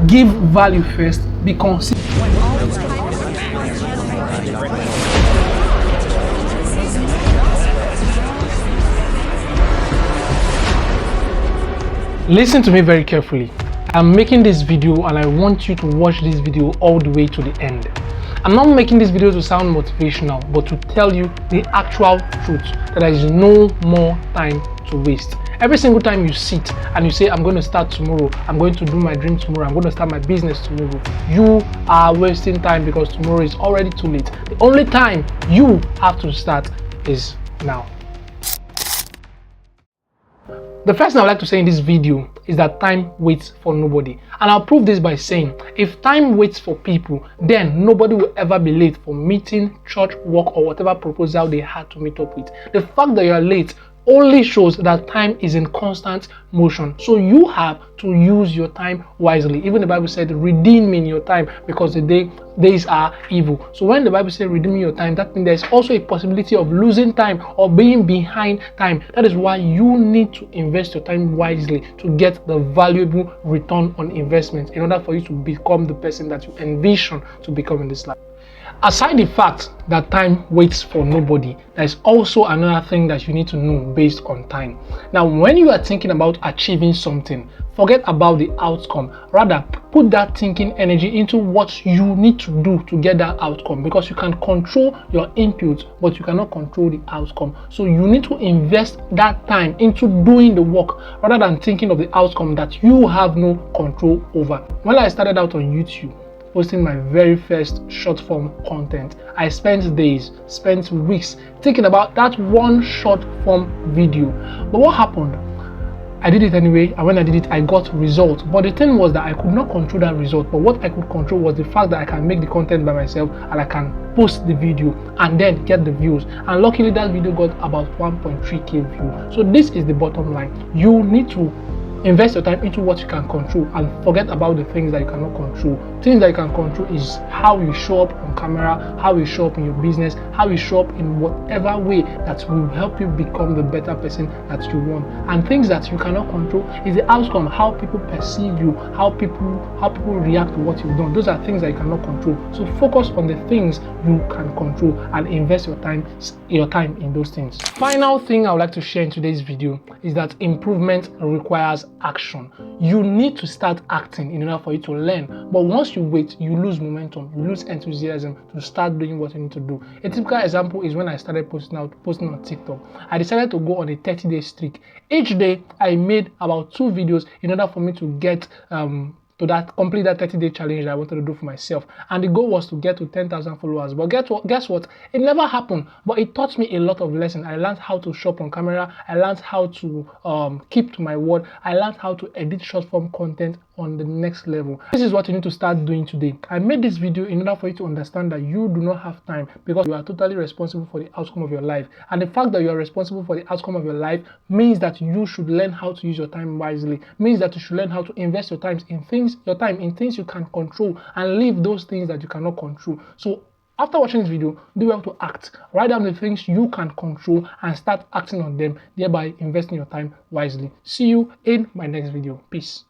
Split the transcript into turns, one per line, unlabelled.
Give value first. Be consistent. Listen to me very carefully. I'm making this video and I want you to watch this video all the way to the end. I'm not making this video to sound motivational, but to tell you the actual truth, that there is no more time to waste. Every single time you sit and you say, I'm going to start tomorrow, I'm going to do my dream tomorrow, I'm going to start my business tomorrow, you are wasting time because tomorrow is already too late. The only time you have to start is now. The first thing I'd like to say in this video is that time waits for nobody. And I'll prove this by saying, if time waits for people, then nobody will ever be late for meeting, church, work, or whatever proposal they had to meet up with. The fact that you are late only shows that time is in constant motion. So you have to use your time wisely. Even the Bible said, redeem in your time because the days are evil. So when the Bible says redeem your time, that means there's also a possibility of losing time or being behind time. That is why you need to invest your time wisely to get the valuable return on investment in order for you to become the person that you envision to become in this life. Aside the fact that time waits for nobody, there is also another thing that you need to know based on time. Now, when you are thinking about achieving something, forget about the outcome. Rather, put that thinking energy into what you need to do to get that outcome, because you can control your input, but you cannot control the outcome. So you need to invest that time into doing the work rather than thinking of the outcome that you have no control over. When I started out on YouTube, posting my very first short form content, I spent days, spent weeks thinking about that one short form video. But what happened? I did it anyway, and when I did it, I got results. But the thing was that I could not control that result. But what I could control was the fact that I can make the content by myself and I can post the video and then get the views. And luckily that video got about 1.3k views. So this is the bottom line. You need to invest your time into what you can control and forget about the things that you cannot control. Things that you can control is how you show up on camera, how you show up in your business, how you show up in whatever way that will help you become the better person that you want. And things that you cannot control is the outcome, how people perceive you, how people react to what you've done. Those are things that you cannot control. So focus on the things you can control and invest your time in those things. Final thing I would like to share in today's video is that improvement requires action. You need to start acting in order for you to learn. But once you wait, you lose momentum, you lose enthusiasm to start doing what you need to do. A typical example is when I started posting on TikTok. I decided to go on a 30-day streak. Each day I made about 2 videos in order for me to get complete that 30-day challenge that I wanted to do for myself. And the goal was to get to 10,000 followers. But guess what? It never happened. But it taught me a lot of lessons. I learned how to shop on camera. I learned how to keep to my word. I learned how to edit short form content on the next level. This is what you need to start doing today. I made this video in order for you to understand that you do not have time because you are totally responsible for the outcome of your life. And the fact that you are responsible for the outcome of your life means that you should learn how to use your time wisely. Means that you should learn how to invest your time in things you can control and leave those things that you cannot control. So after watching this video, do well to act. Write down the things you can control and start acting on them, thereby investing your time wisely. See you in my next video. Peace.